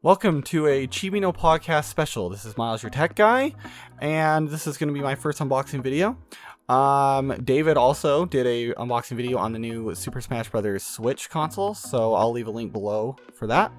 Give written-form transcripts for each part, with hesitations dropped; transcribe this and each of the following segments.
Welcome to a Chibi No podcast special. This is Miles, your tech guy, and this is going to be my first unboxing video. David also did a unboxing video on the new Super Smash Bros. Switch console, so I'll leave a link below for that.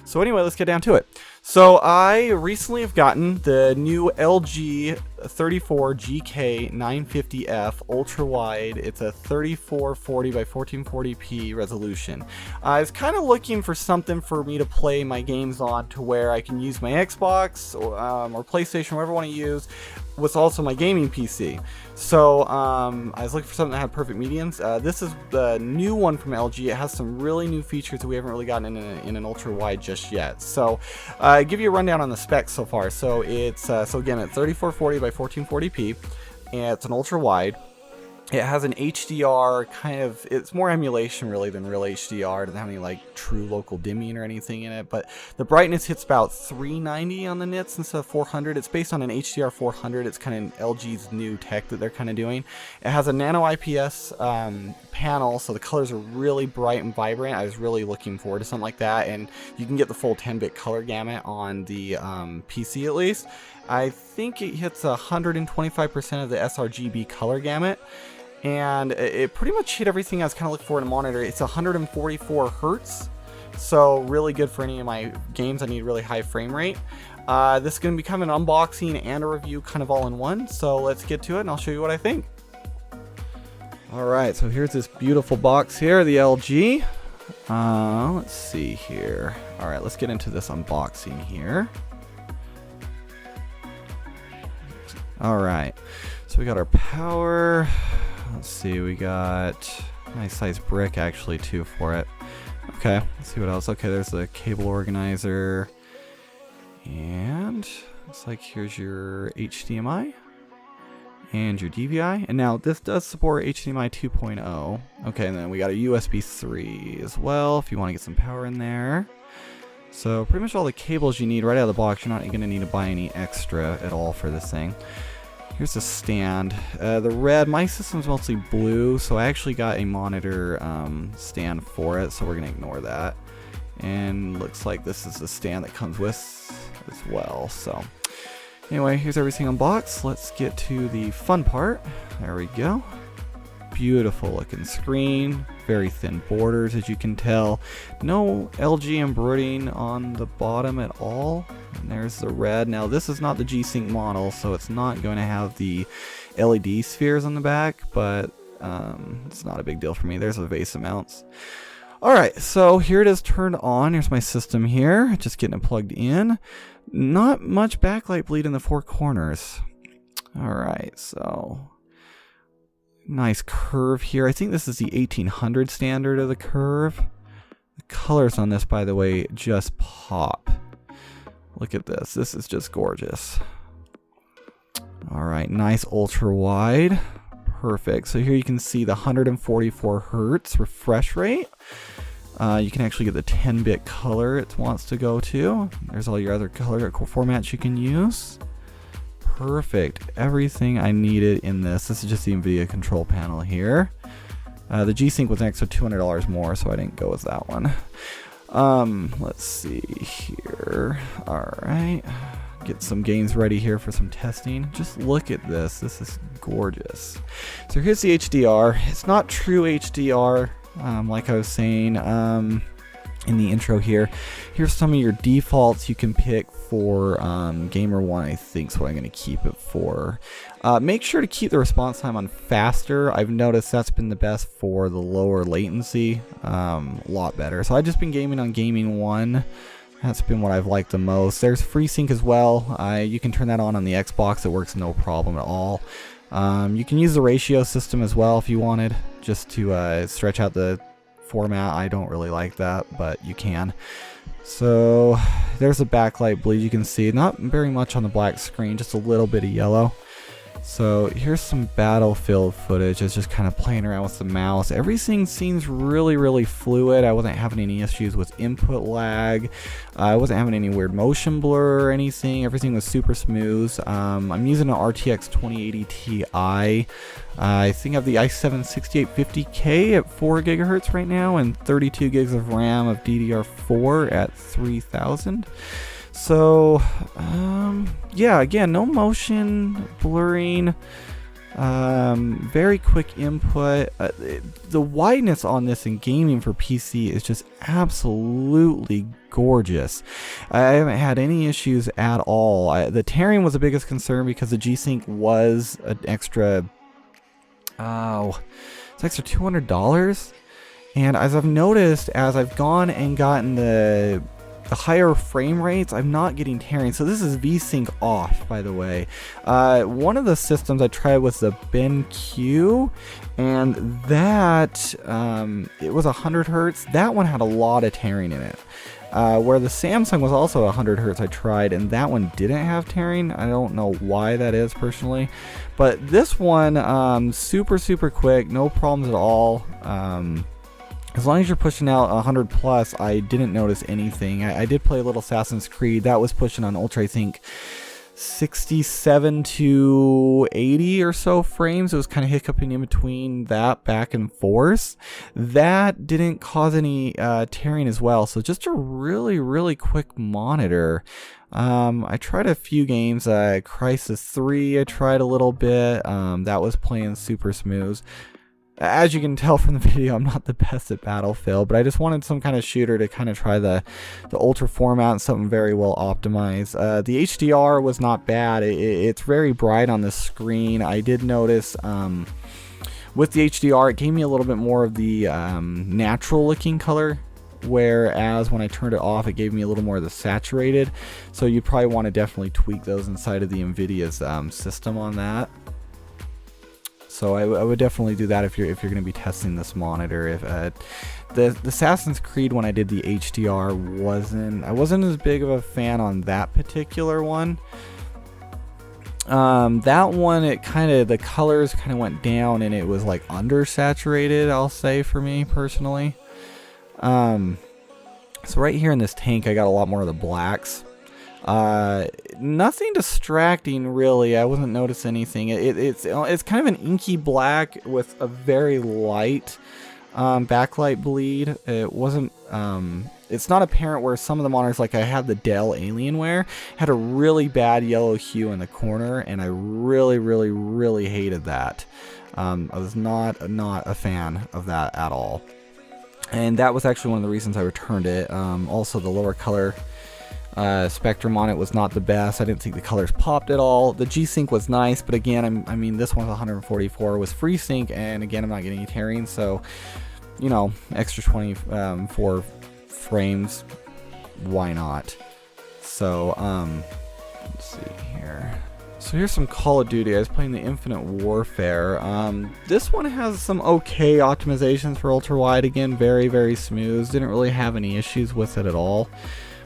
So anyway, let's get down to it. So I recently have gotten the new LG 34GK950F Ultrawide. It's a 3440 by 1440p resolution. I was kind of looking for something for me to play my games on to where I can use my Xbox or PlayStation, whatever I want to use, was also my gaming PC. So I was looking for something that had perfect mediums. This is the new one from LG. It has some really new features that we haven't really gotten in an ultra wide just yet. So give you a rundown on the specs so far. So it's so again at 3440 by 1440p, and it's an ultra wide. It has an HDR kind of, it's more emulation really than real HDR. It doesn't have any like true local dimming or anything in it, but the brightness hits about 390 on the nits instead of 400. It's based on an HDR 400. It's kind of LG's new tech that they're kind of doing. It has a nano IPS panel, so the colors are really bright and vibrant. I was really looking forward to something like that, and you can get the full 10-bit color gamut on the PC at least. I think it hits 125% of the sRGB color gamut. And it pretty much hit everything I was kind of looking for in a monitor. It's 144 hertz, so really good for any of my games I need really high frame rate. This is going to become an unboxing and a review kind of all in one, so let's get to it and I'll show you what I think. Alright, so here's this beautiful box here, the LG. Let's see here. Alright, let's get into this unboxing here. Alright, so we got our power. Let's see, we got a nice size brick actually too for it. Okay, let's see what else. Okay, there's the cable organizer. And looks like here's your HDMI and your DVI. And now this does support HDMI 2.0. Okay, and then we got a USB 3 as well if you want to get some power in there. So pretty much all the cables you need right out of the box. You're not going to need to buy any extra at all for this thing. Here's the stand. The red, my system's mostly blue, so I actually got a monitor stand for it, so we're going to ignore that. And looks like this is the stand that comes with as well. So anyway, here's everything unboxed. Let's get to the fun part. There we go. Beautiful looking screen, very thin borders as you can tell. No LG embroidering on the bottom at all. And there's the red. Now this is not the G-Sync model, so it's not going to have the LED spheres on the back, but it's not a big deal for me. There's the VESA mounts. Alright, so here it is turned on. Here's my system here, just getting it plugged in. Not much backlight bleed in the four corners. Alright, so nice curve here. I think this is the 1800 standard of the curve. The colors on this, by the way, just pop. Look at this. This is just gorgeous. Alright, nice ultra wide. Perfect. So here you can see the 144 hertz refresh rate. You can actually get the 10-bit color it wants to go to. There's all your other color formats you can use. Perfect. Everything I needed in this. This is just the NVIDIA control panel here. The G-Sync was an extra $200 more, so I didn't go with that one. Let's see here. Alright. Get some games ready here for some testing. Just look at this. This is gorgeous. So here's the HDR. It's not true HDR, like I was saying in the intro here. Here's some of your defaults you can pick for Gamer 1, I think is what I'm going to keep it for. Make sure to keep the response time on faster. I've noticed that's been the best for the lower latency. A lot better. So I've just been gaming on Gaming 1. That's been what I've liked the most. There's FreeSync as well. You can turn that on the Xbox. It works no problem at all. You can use the ratio system as well if you wanted, just to stretch out the format. I don't really like that, but you can. So there's a backlight bleed. You can see not very much on the black screen, just a little bit of yellow. So here's some Battlefield footage. It's just kind of playing around with the mouse. Everything seems really fluid. I wasn't having any issues with input lag. I wasn't having any weird motion blur or anything. Everything was super smooth. I'm using an RTX 2080 Ti. I think I have the i7 6850K at 4 gigahertz right now and 32 gigs of RAM of DDR4 at 3000. So, yeah, again, no motion blurring, very quick input. The wideness on this in gaming for PC is just absolutely gorgeous. I haven't had any issues at all. The tearing was the biggest concern because the G-Sync was an extra, it's extra $200. And as I've noticed, as I've gone and gotten the higher frame rates, I'm not getting tearing. So this is V-Sync off, by the way. One of the systems I tried was the BenQ, and that it was 100 hertz. That one had a lot of tearing in it. Where the Samsung was also 100 hertz I tried, and that one didn't have tearing. I don't know why that is personally, but this one super quick, no problems at all. As long as you're pushing out 100 plus, I didn't notice anything. I did play a little Assassin's Creed. That was pushing on Ultra, I think 67 to 80 or so frames. It was kind of hiccuping in between that back and forth. That didn't cause any tearing as well. So just a really quick monitor. I tried a few games. Crysis 3 I tried a little bit. That was playing super smooth. As you can tell from the video, I'm not the best at Battlefield, but I just wanted some kind of shooter to kind of try the ultra format and something very well optimized. The HDR was not bad. It's very bright on the screen. I did notice with the HDR, it gave me a little bit more of the natural looking color, whereas when I turned it off, it gave me a little more of the saturated. So you probably want to definitely tweak those inside of the NVIDIA's system on that. So I would definitely do that if you're going to be testing this monitor. If the Assassin's Creed when I did the HDR I wasn't as big of a fan on that particular one. That one, the colors kind of went down and it was like undersaturated, I'll say, for me personally. So right here in this tank, I got a lot more of the blacks. Nothing distracting really. I wasn't noticing anything. It's kind of an inky black with a very light backlight bleed. It wasn't it's not apparent where some of the monitors, like I had the Dell Alienware, had a really bad yellow hue in the corner, and I really hated that. I was not a fan of that at all, and that was actually one of the reasons I returned it. Also, the lower color spectrum on it was not the best. I didn't think the colors popped at all. The G-Sync was nice, but again, I mean, this one's 144 was FreeSync, and again, I'm not getting any tearing, so, you know, extra 24 frames, why not? So, let's see here. So here's some Call of Duty. I was playing the Infinite Warfare. This one has some okay optimizations for ultra-wide. Again, very smooth. Didn't really have any issues with it at all.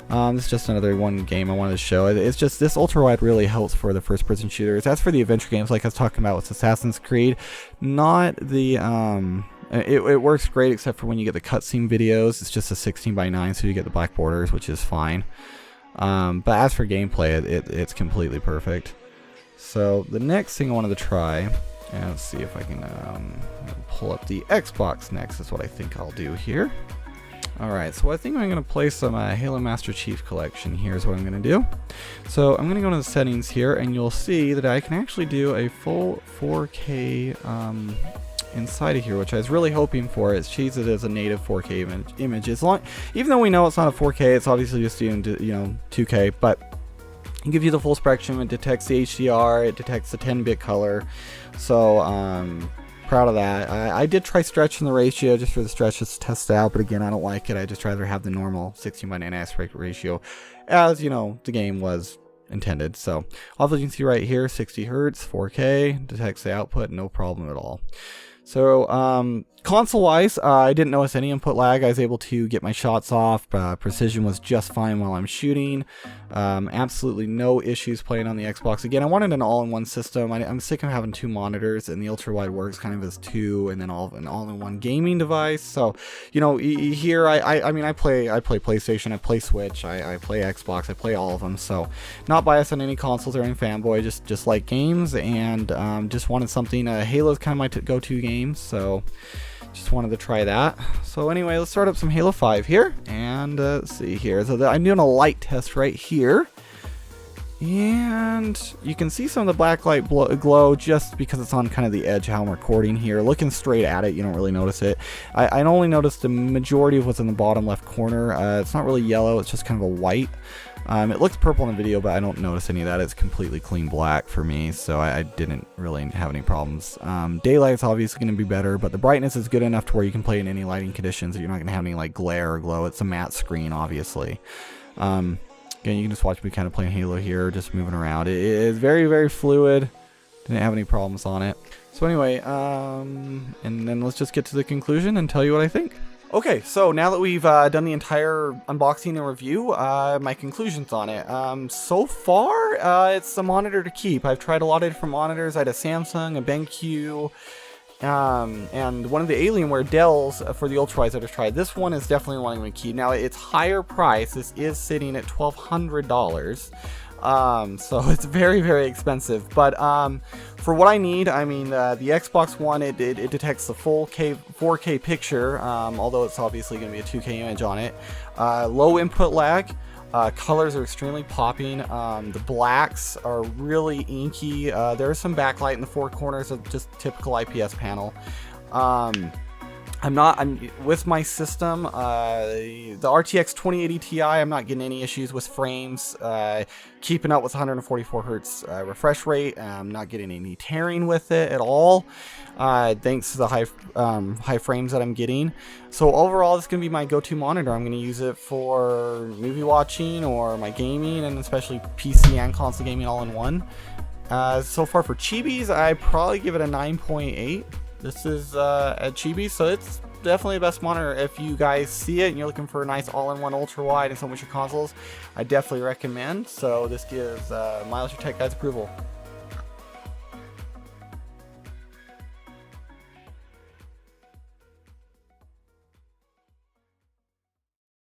This is just another one game I wanted to show. It's just this ultra-wide really helps for the first-person shooters. That's for the adventure games like I was talking about with Assassin's Creed. Not the, it works great except for when you get the cutscene videos. It's just a 16:9, so you get the black borders, which is fine. But as for gameplay, it's completely perfect. So the next thing I wanted to try, and let's see if I can pull up the Xbox next, is what I think I'll do here. Alright, so I think I'm going to play some Halo Master Chief Collection. Here's what I'm going to do. So I'm going to go into the settings here, and you'll see that I can actually do a full 4K inside of here, which I was really hoping for. It sees it as a native 4K image. Even though we know it's not a 4K, it's obviously just doing 2K, but it gives you the full spectrum. It detects the HDR, it detects the 10-bit color. So proud of that. I did try stretching the ratio just for the stretch to test it out, but again, I don't like it. I just rather have the normal 16:9 aspect ratio, as you know the game was intended. So obviously you can see right here, 60 hertz, 4K, detects the output, no problem at all. So Console-wise, I didn't notice any input lag. I was able to get my shots off. Precision was just fine while I'm shooting. Absolutely no issues playing on the Xbox. Again, I wanted an all-in-one system. I'm sick of having 2 monitors, and the Ultrawide works kind of as 2, and then an all-in-one gaming device. So, you know, here I mean, I play PlayStation, I play Switch, I play Xbox, I play all of them. So, not biased on any consoles or any fanboy. Just like games, and just wanted something. Halo's kind of my go-to game, so. Just wanted to try that. So anyway, let's start up some Halo 5 here. And let's see here. So I'm doing a light test right here. And you can see some of the black light glow just because it's on kind of the edge how I'm recording here. Looking straight at it, you don't really notice it. I only noticed the majority of what's in the bottom left corner. It's not really yellow, it's just kind of a white. It looks purple in the video, but I don't notice any of that. It's completely clean black for me, so I didn't really have any problems. Daylight's obviously going to be better, but the brightness is good enough to where you can play in any lighting conditions. You're not going to have any like glare or glow. It's a matte screen, obviously. Again, you can just watch me kind of playing Halo here, just moving around. It is very, very fluid. Didn't have any problems on it. So anyway, and then let's just get to the conclusion and tell you what I think. Okay, so now that we've done the entire unboxing and review, my conclusions on it. So far, it's a monitor to keep. I've tried a lot of different monitors. I had a Samsung, a BenQ, and one of the Alienware Dells for the Ultrawides I just tried. This one is definitely one I'm going to keep. Now, it's higher price. This is sitting at $1,200. So it's very, very expensive, but for what I need, I mean, the Xbox One, it detects the full 4K picture, although it's obviously going to be a 2K image on it. Low input lag, colors are extremely popping, the blacks are really inky, there's some backlight in the 4 corners of just typical IPS panel. I'm with my system, the RTX 2080 Ti, I'm not getting any issues with frames, keeping up with 144 hertz refresh rate. I'm not getting any tearing with it at all, thanks to the high frames that I'm getting. So overall, it's going to be my go-to monitor. I'm going to use it for movie watching or my gaming, and especially PC and console gaming all in one. So far for Chibis, I probably give it a 9.8. This is a Chibi, so it's definitely the best monitor. If you guys see it and you're looking for a nice all-in-one ultra-wide and so much your consoles, I definitely recommend. So this gives Miles Your Tech Guys approval.